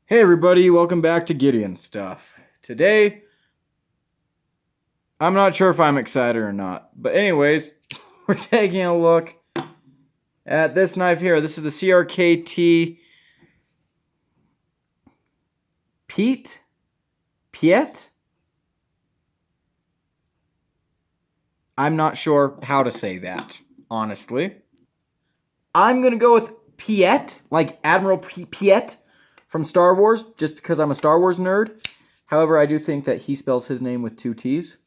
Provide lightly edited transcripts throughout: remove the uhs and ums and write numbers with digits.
Hey everybody, welcome back to Gideon Stuff. Today, I'm not sure if I'm excited or not, but anyways, we're taking a look at this knife here. This is the CRKT Piet? I'm not sure how to say that, honestly. I'm gonna go with Piet, like Admiral Piet from Star Wars, just because I'm a Star Wars nerd. However, I do think that he spells his name with two T's.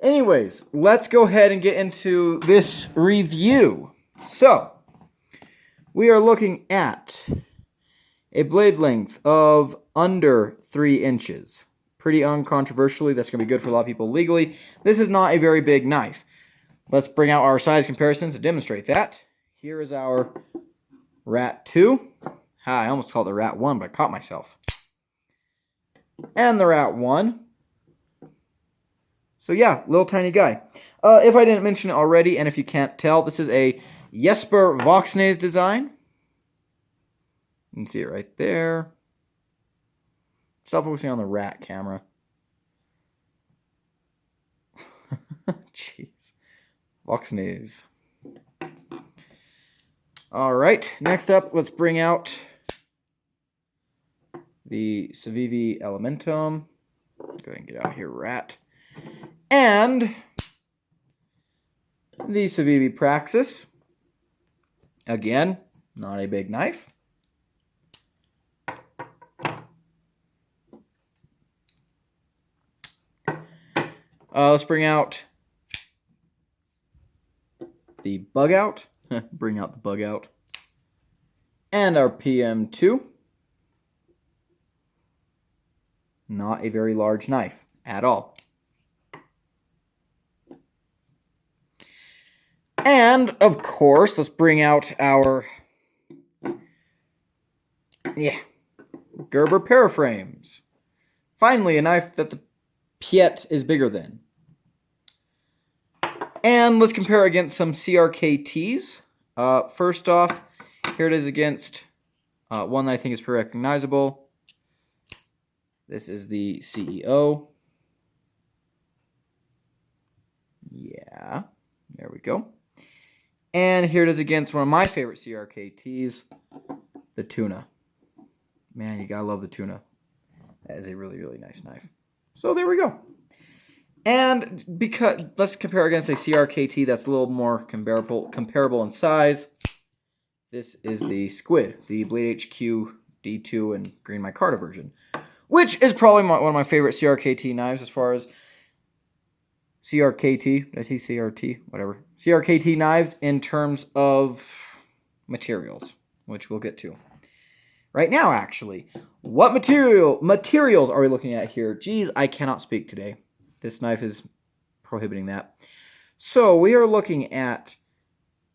Anyways, let's go ahead and get into this review. So, we are looking at a blade length of under 3 inches. Pretty uncontroversially, that's going to be good for a lot of people legally. This is not a very big knife. Let's bring out our size comparisons to demonstrate that. Here is our Rat 2. I almost called it the Rat 1, but I caught myself. And the Rat 1. So yeah, little tiny guy. If I didn't mention it already, and if you can't tell, this is a Jesper Voxnaes design. You can see it right there. Stop focusing on the rat camera. Jeez. Voxnaes. Alright, next up, let's bring out the Civivi Elementum. Go ahead and get out here, rat. And the Civivi Praxis. Again, not a big knife. Let's bring out the Bug Out. Bring out the Bug Out. And our PM2. Not a very large knife at all. And, of course, let's bring out our, Gerber Paraframes. Finally, a knife that the Piet is bigger than. And let's compare against some CRKTs. First off, here it is against one that I think is pretty recognizable. This is the CEO. Yeah, there we go. And here it is against one of my favorite CRKTs, the Tuna. Man, you gotta love the Tuna. That is a really, really nice knife. So there we go. And because let's compare against a CRKT that's a little more comparable in size. This is the Squid, the Blade HQ D2 and Green Micarta version, which is probably one of my favorite CRKT knives as far as CRKT, did I see CRT? Whatever. CRKT knives in terms of materials, which we'll get to. Right now, actually. What materials are we looking at here? Geez, I cannot speak today. This knife is prohibiting that. So, we are looking at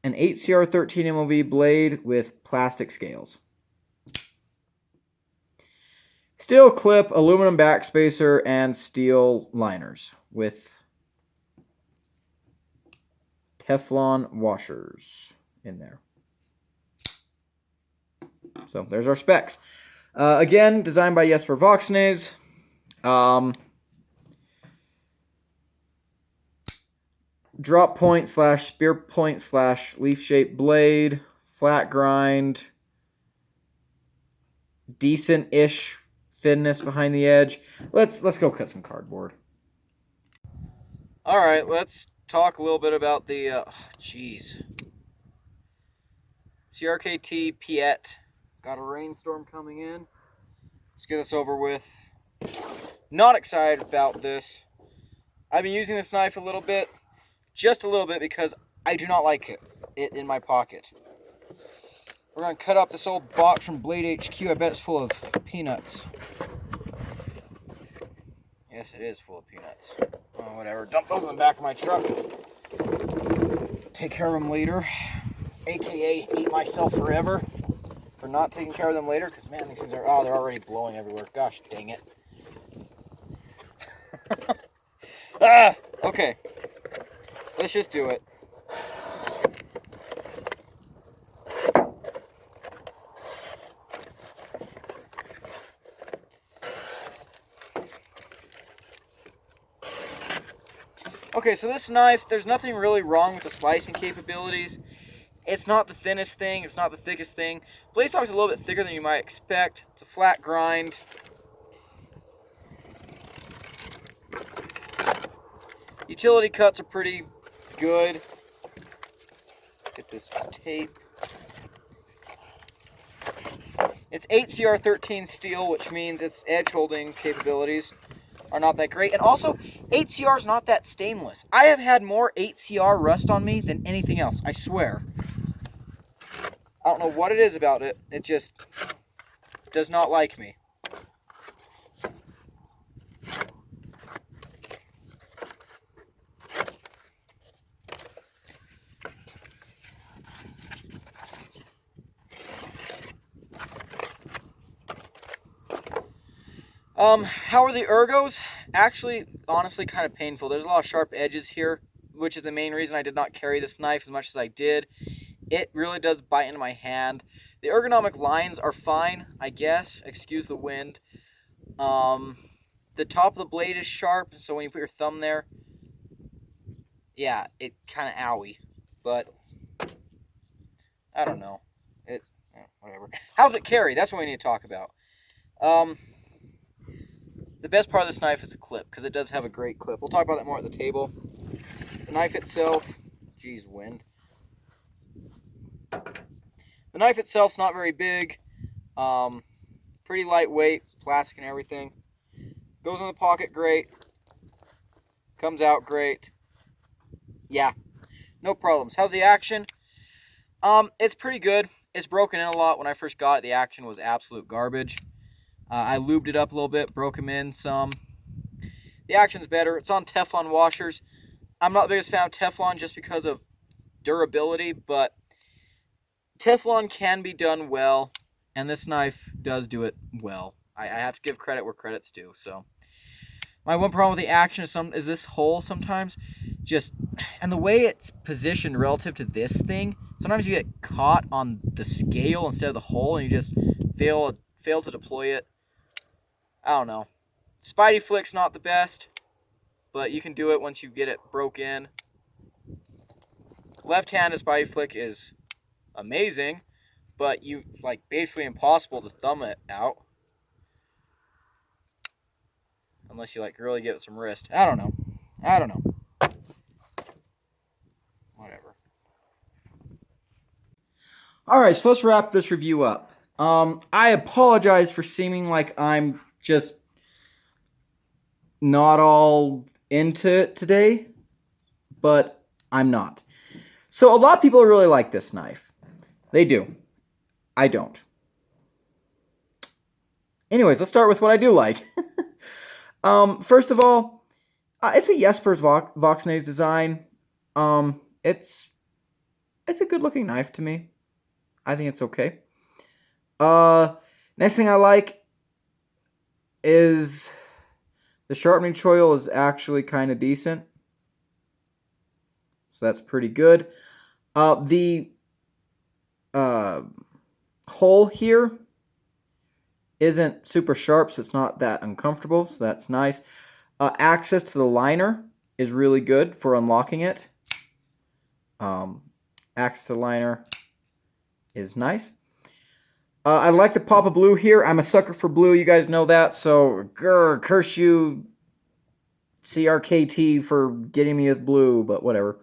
an 8CR13 MOV blade with plastic scales. Steel clip, aluminum backspacer, and steel liners with Teflon washers in there. So there's our specs. Again, designed by Jesper Voxnaes. Drop point / spear point / leaf shaped blade. Flat grind. Decent-ish thinness behind the edge. Let's go cut some cardboard. All right, let's talk a little bit about the CRKT Piet. Got a rainstorm coming in. Let's get this over with. Not excited about this. I've been using this knife a little bit, just a little bit, because I do not like it in my pocket. We're going to cut up this old box from Blade HQ. I bet it's full of peanuts. Yes, it is full of peanuts. Oh, whatever. Dump those in the back of my truck. Take care of them later. AKA hate myself forever for not taking care of them later. Because, man, these things are... Oh, they're already blowing everywhere. Gosh, dang it. Okay. Let's just do it. Okay, so this knife, there's nothing really wrong with the slicing capabilities. It's not the thinnest thing, it's not the thickest thing. Blade stock is a little bit thicker than you might expect. It's a flat grind. Utility cuts are pretty good. Get this tape. It's 8CR13 steel, which means its edge holding capabilities are not that great. And also, 8CR is not that stainless. I have had more 8CR rust on me than anything else, I swear. I don't know what it is about it. It just does not like me. How are the Ergos? Actually, honestly, kind of painful. There's a lot of sharp edges here, which is the main reason I did not carry this knife as much as I did. It really does bite into my hand. The ergonomic lines are fine, I guess. Excuse the wind. The top of the blade is sharp, so when you put your thumb there, yeah, it kind of owie. But I don't know. Whatever. How's it carry? That's what we need to talk about. The best part of this knife is the clip, because it does have a great clip. We'll talk about that more at the table. The knife itself, geez, wind. The knife itself's not very big. Pretty lightweight, plastic and everything. Goes in the pocket great. Comes out great. Yeah, no problems. How's the action? It's pretty good. It's broken in a lot. When I first got it, the action was absolute garbage. I lubed it up a little bit, broke them in some. The action's better. It's on Teflon washers. I'm not the biggest fan of Teflon just because of durability, but Teflon can be done well, and this knife does do it well. I have to give credit where credit's due. So my one problem with the action is this hole sometimes. And the way it's positioned relative to this thing, sometimes you get caught on the scale instead of the hole, and you just fail to deploy it. I don't know. Spidey flick's not the best, but you can do it once you get it broke in. Left-handed Spidey flick is amazing, but basically impossible to thumb it out. Unless you really give it some wrist. I don't know. Whatever. Alright, so let's wrap this review up. I apologize for seeming like I'm just not all into it today, but I'm not. So a lot of people really like this knife. They do. I don't. Anyways, let's start with what I do like. First of all, it's a Jesper's Voxnaes design. It's a good looking knife to me. I think it's okay. Next thing I like is the sharpening choil is actually kind of decent. So that's pretty good. The hole here isn't super sharp, so it's not that uncomfortable, so that's nice. Access to the liner is really good for unlocking it. Access to the liner is nice. I like the pop of blue here. I'm a sucker for blue. You guys know that. So, curse you, CRKT, for getting me with blue, but whatever.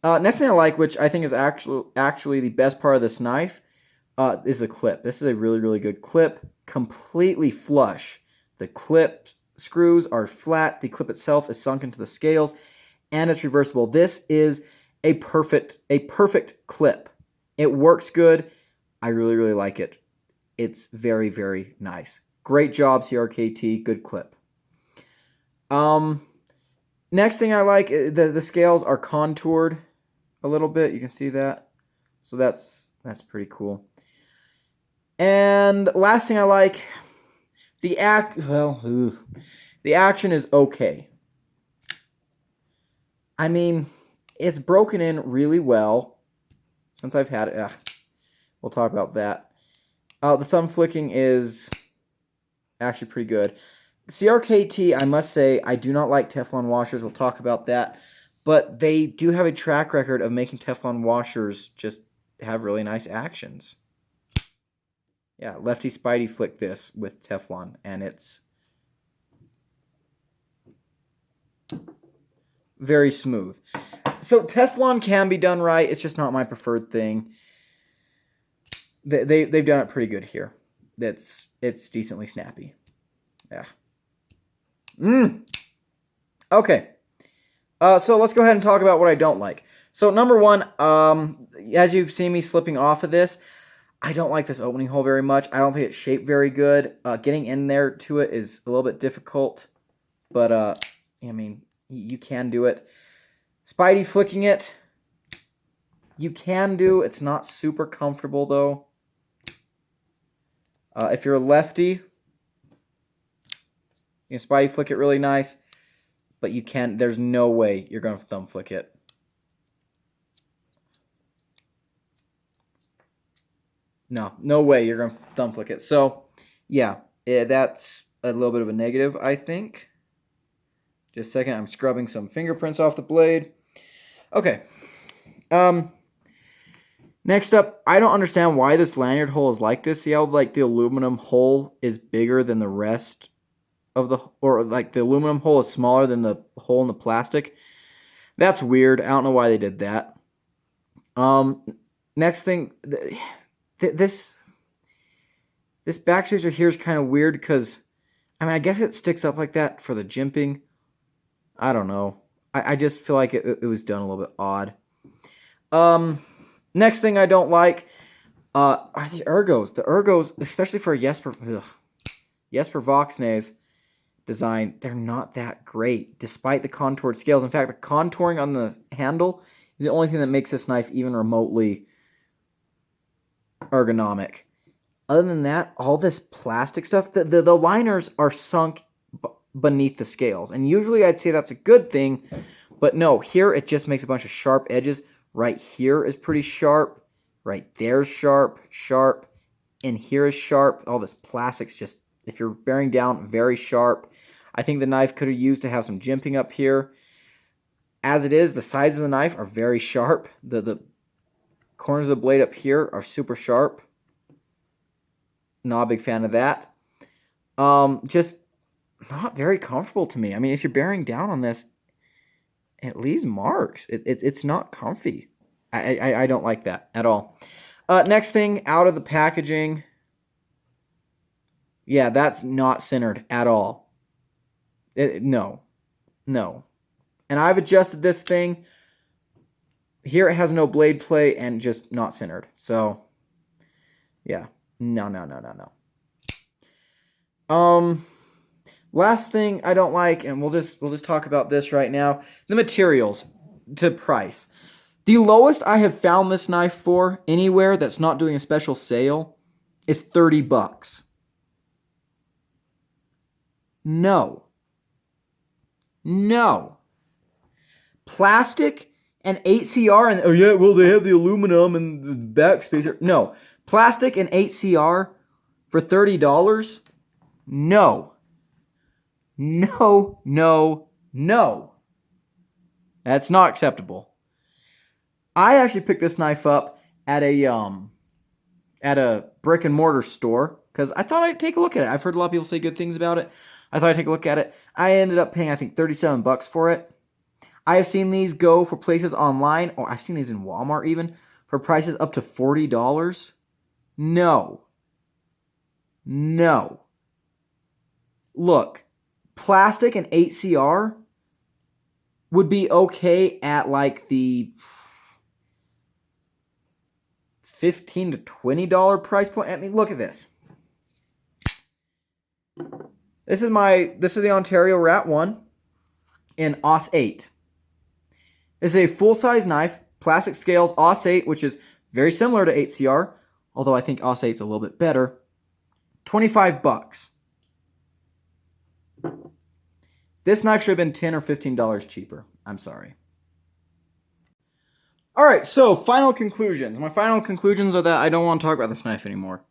Next thing I like, which I think is actually the best part of this knife, is the clip. This is a really, really good clip. Completely flush. The clip screws are flat. The clip itself is sunk into the scales, and it's reversible. This is a perfect clip. It works good. I really, really like it. It's very, very nice. Great job, CRKT. Good clip. Next thing I like, the scales are contoured a little bit. You can see that. So that's pretty cool. And last thing I like, the action is okay. I mean, it's broken in really well since I've had it. We'll talk about that. The thumb flicking is actually pretty good. CRKT, I must say, I do not like Teflon washers. We'll talk about that. But they do have a track record of making Teflon washers just have really nice actions. Yeah, Lefty Spidey flicked this with Teflon, and it's very smooth. So Teflon can be done right. It's just not my preferred thing. They've done it pretty good here. It's decently snappy. Yeah. Okay. So let's go ahead and talk about what I don't like. So number one, as you've seen me slipping off of this, I don't like this opening hole very much. I don't think it's shaped very good. Getting in there to it is a little bit difficult, but I mean, you can do it. Spidey flicking it, you can do. It's not super comfortable though. If you're a lefty, you can Spidey flick it really nice, but you can't. There's no way you're going to thumb flick it. No way you're going to thumb flick it. So, yeah, that's a little bit of a negative, I think. Just a second, I'm scrubbing some fingerprints off the blade. Okay. Next up, I don't understand why this lanyard hole is like this. See how like the aluminum hole is bigger than the rest of the, or like the aluminum hole is smaller than the hole in the plastic. That's weird. I don't know why they did that. Next thing, this backspacer here is kind of weird because, I mean, I guess it sticks up like that for the jimping. I don't know. I just feel like it was done a little bit odd. Next thing I don't like are the Ergos. The Ergos, especially for a Jesper Voxnaes design, they're not that great, despite the contoured scales. In fact, the contouring on the handle is the only thing that makes this knife even remotely ergonomic. Other than that, all this plastic stuff, the liners are sunk beneath the scales. And usually I'd say that's a good thing, but no, here it just makes a bunch of sharp edges. Right here is pretty sharp. Right there's sharp, and here is sharp. All this plastic's just, if you're bearing down, very sharp. I think the knife could have used to have some jimping up here. As it is, the sides of the knife are very sharp. The corners of the blade up here are super sharp. Not a big fan of that. Just not very comfortable to me. I mean, if you're bearing down on this, it leaves marks. It's not comfy. I don't like that at all. Next thing, out of the packaging. Yeah, that's not centered at all. No. And I've adjusted this thing. Here it has no blade play and just not centered. So, yeah. No. Last thing I don't like, and we'll just talk about this right now. The materials to price. The lowest I have found this knife for anywhere that's not doing a special sale is $30. No. Plastic and 8CR and, oh yeah, well they have the aluminum and the backspacer. No. Plastic and 8CR for $30? No. That's not acceptable. I actually picked this knife up at a brick and mortar store because I thought I'd take a look at it. I've heard a lot of people say good things about it. I thought I'd take a look at it. I ended up paying, I think, $37 for it. I have seen these go for places online, or I've seen these in Walmart even, for prices up to $40. No. Look, plastic and 8CR would be okay at like the $15 to $20 price point. I mean, look at this. This is the Ontario Rat 1 in AUS 8. This is a full-size knife, plastic scales, AUS 8, which is very similar to 8CR, although I think AUS 8 is a little bit better. $25. This knife should have been $10 or $15 cheaper. I'm sorry. All right, so final conclusions. My final conclusions are that I don't want to talk about this knife anymore.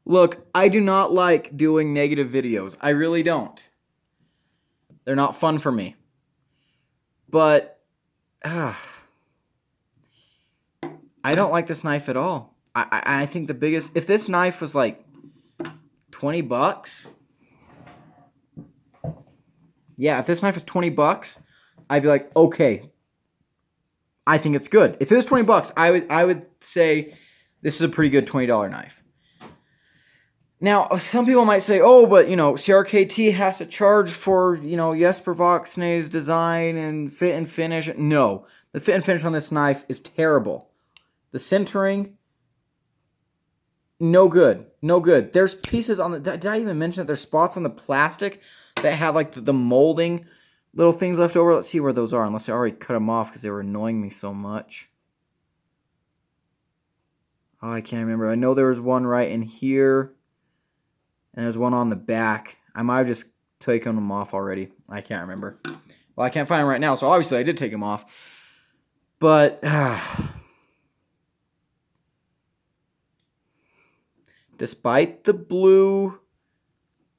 Look, I do not like doing negative videos. I really don't. They're not fun for me. But I don't like this knife at all. I think the biggest... If this knife was like $20... Yeah, if this knife was $20, I'd be like, okay, I think it's good. If it was $20, I would say this is a pretty good $20 knife. Now, some people might say, oh, but, you know, CRKT has to charge for, you know, Jesper Voxnaes design and fit and finish. No, the fit and finish on this knife is terrible. The sintering, no good. No good. There's pieces on the... Did I even mention that there's spots on the plastic that have, like, the molding little things left over? Let's see where those are, unless I already cut them off because they were annoying me so much. Oh, I can't remember. I know there was one right in here. And there's one on the back. I might have just taken them off already. I can't remember. Well, I can't find them right now, so obviously I did take them off. But... despite the blue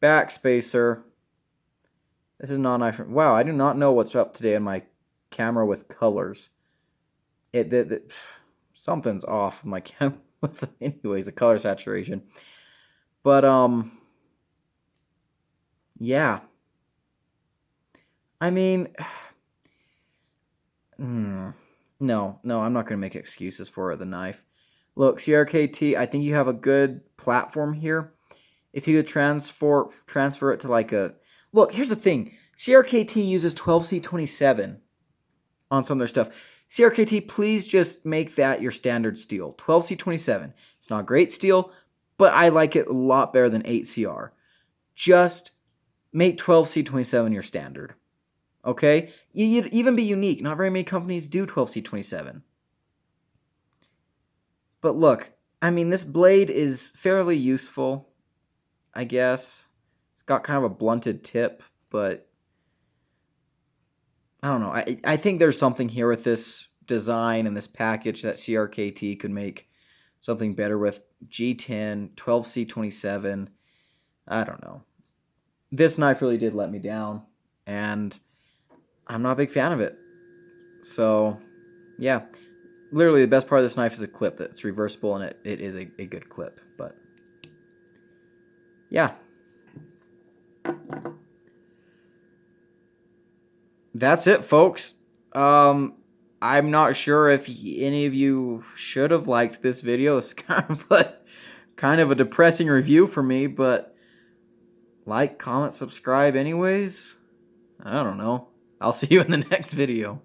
backspacer, this is not a knife. Wow, I do not know what's up today on my camera with colors. Something's off with my camera. Anyways, the color saturation. But, yeah. I mean, no, I'm not going to make excuses for the knife. Look, CRKT, I think you have a good platform here. If you could transfer it to like a... Look, here's the thing. CRKT uses 12C27 on some of their stuff. CRKT, please just make that your standard steel. 12C27. It's not great steel, but I like it a lot better than 8CR. Just make 12C27 your standard. Okay? You'd even be unique. Not very many companies do 12C27. But look, I mean, this blade is fairly useful, I guess. It's got kind of a blunted tip, but I don't know. I think there's something here with this design and this package that CRKT could make something better with. G10, 12C27, I don't know. This knife really did let me down, and I'm not a big fan of it. So, yeah. Literally, the best part of this knife is a clip that's reversible, and it is a good clip. But, yeah. That's it, folks. I'm not sure if any of you should have liked this video. It's kind of a depressing review for me, but like, comment, subscribe anyways. I don't know. I'll see you in the next video.